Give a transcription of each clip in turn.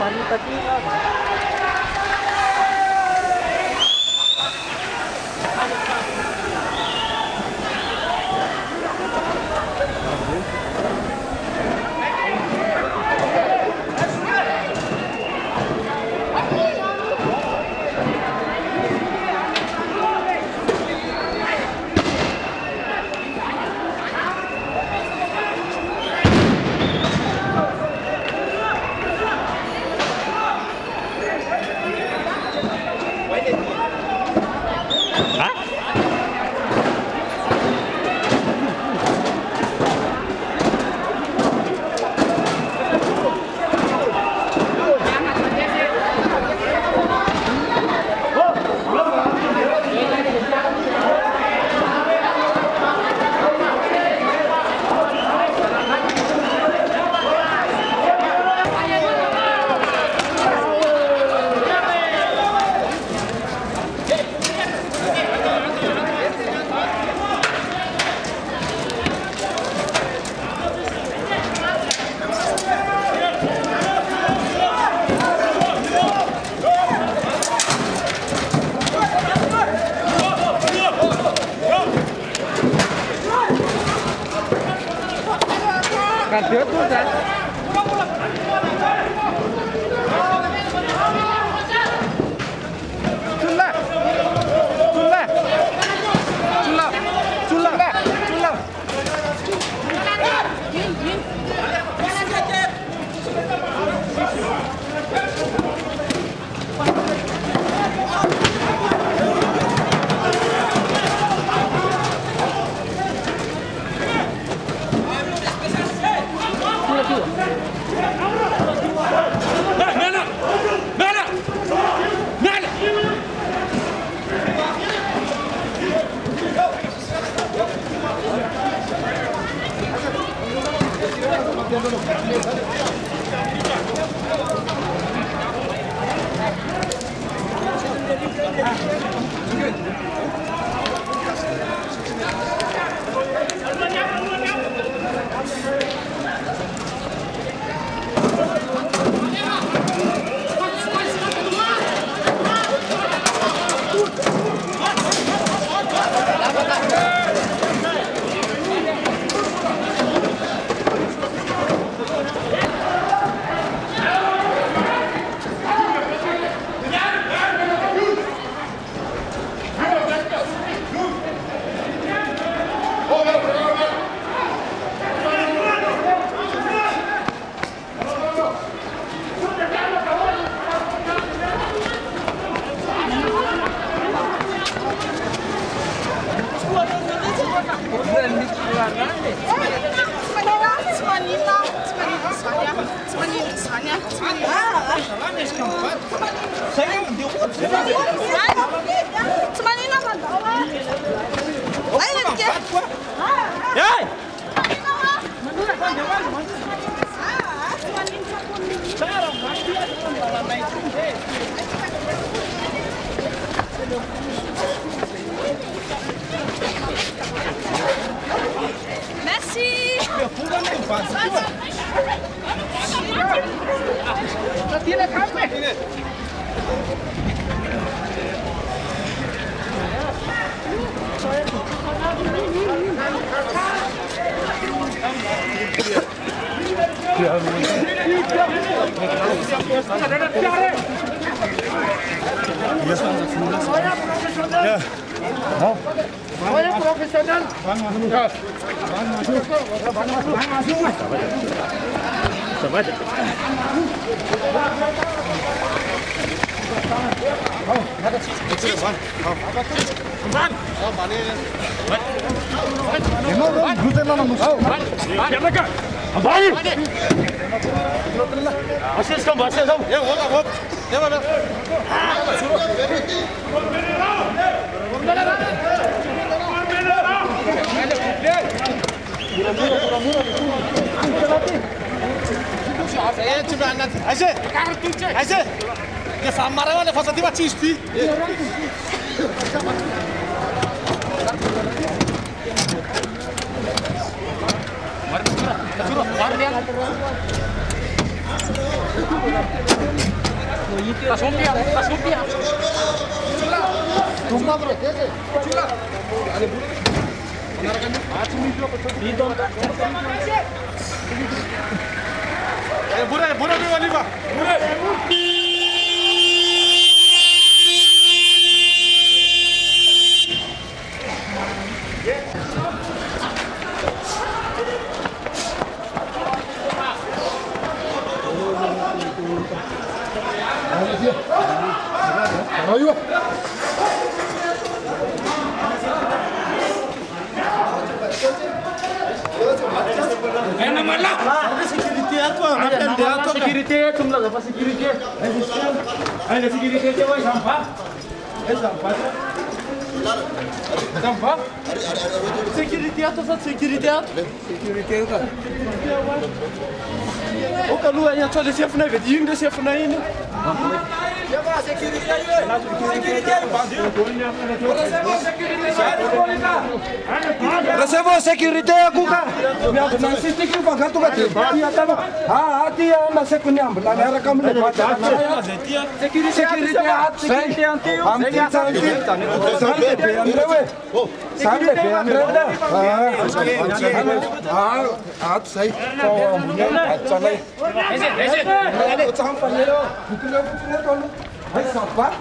wanita kita. Dia tuh kan. Ya. Semuanya profesional. Bang masuk. Bang masuk. Bang masuk. Bang masuk. Coba aja. Oh, ada kecil, Bang. Bang. Oh, balik. Emang bukan mana musuh. Ya mereka. Balik. Asyik kamu, asyik kamu. Ya, wah. Ya mana? Saya coba anak. Asyik. Asyik. Ya sama orang ada fasa tiba cispi. Mari, Recevons sécurité kuka. Na sisi kifanga tukatipa. Hatia na sekunyamba na nara kamle bata. Sécurité antio. Amti santi. Sante pe andrewe. Sante pe andrewe. At sai. Achalai. Ese. Cham panero. Bukule tolu. Hai sampa.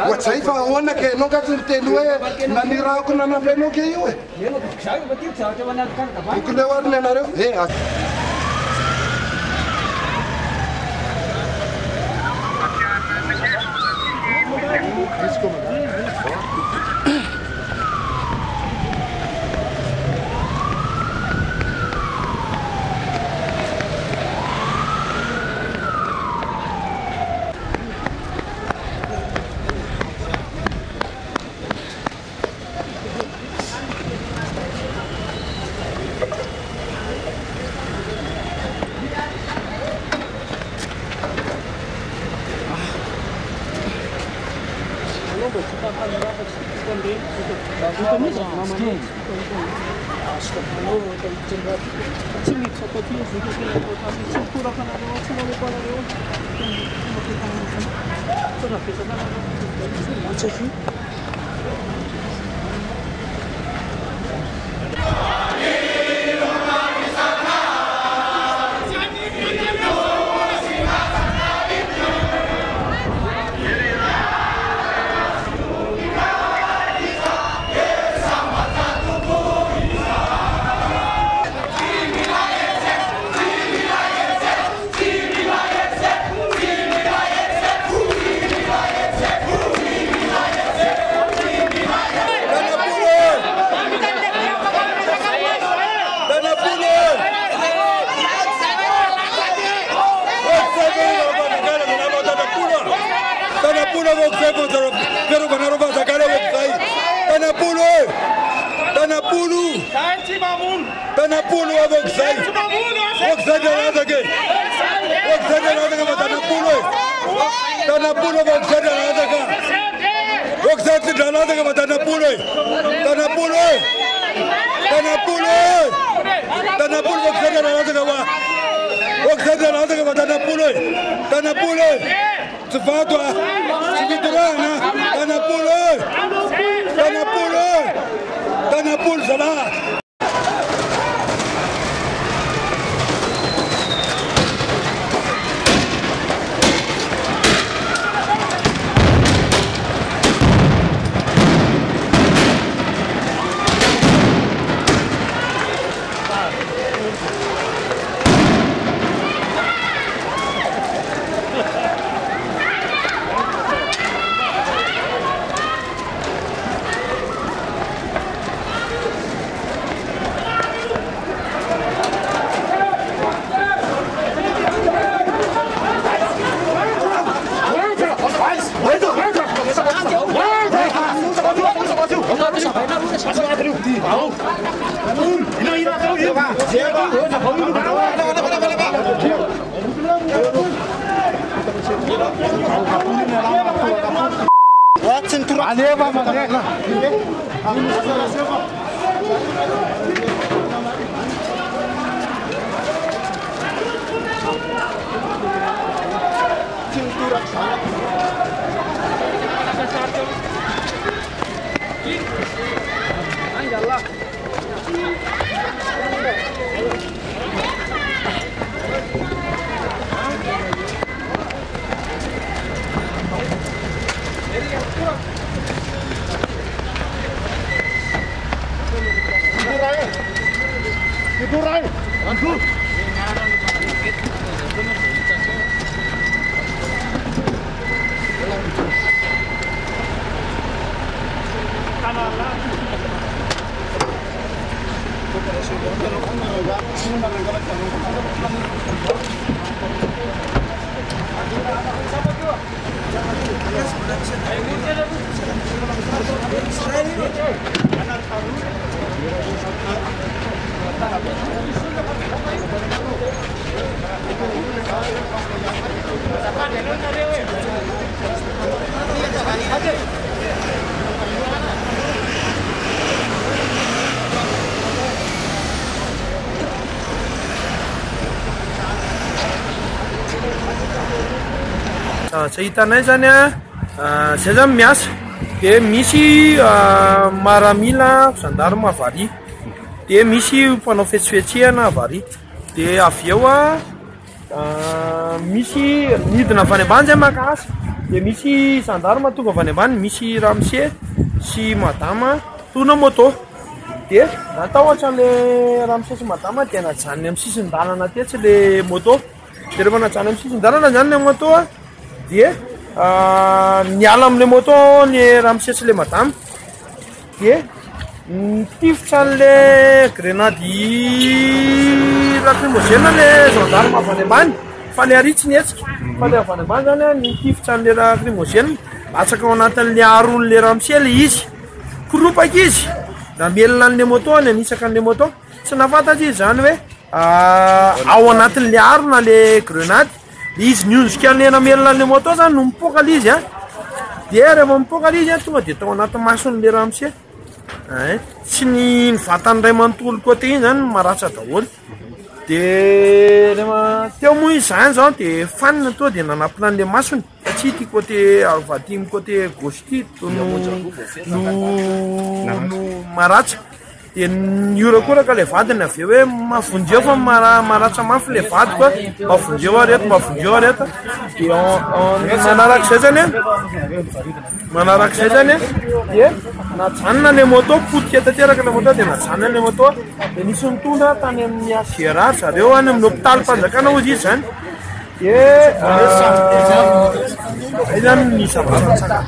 Wachai fa ona ke no ka tinte lue na nira ko na na no ke yue kule war ne na re tsy hitanay zany zay zany miasa dia misy maramila gendarme vary dia misy mpanao fetsifetsehana vary dia avy eo misy midina avy any ambany zay makasa dia misy gendarme tonga avy any ambany misy ramose sy madama tona moto dia natao ohatran'le ramose sy madama dia najanony amin'ny sisin-dalana tetsy le moto dia rehefa najanony amin'ny sisin-dalana zany le moto dia niala amin'le moto ny ramose sy le madama dia nitifitra an'le grenady lacrymogène le gendarme avy any ambany fa le aritsy ny hetsika fa le avy any ambany zany nitifitra an'le lacrymogène latsaka ao anatin'le aron'le ramose le izy koropaka izy namelona an'le moto ny anisaka an'le moto tsy nafantatra izy zany hoe ao anatin'le arona le grenady izy niondrika an'le namelona an'le moto zany no mipoka le izy dia rehefa mipoka le izy tonga dia tao anaty mason'le ramose tsy ny vatany ray manontolo kote iny zany maratsa daholo dia rehefa teo moa izy zany zao dia fanina toa dia nanampina an'le masony satria ty kote avadimy kote gauche ty no maratsa dia niorakoraka le vadiny avy eo hoe mavonjeo fa maratsa mafy le vady koa mavonjeo areto dia manarak'izay zany dia najanona le moto potika tanteraka le moto dia najanona le moto dia nisy mitondra tany amin'ny Gérard zareo any amin'ny hôpitaly Mpanjakana ozy izy zany dia zany ny zava-tsaka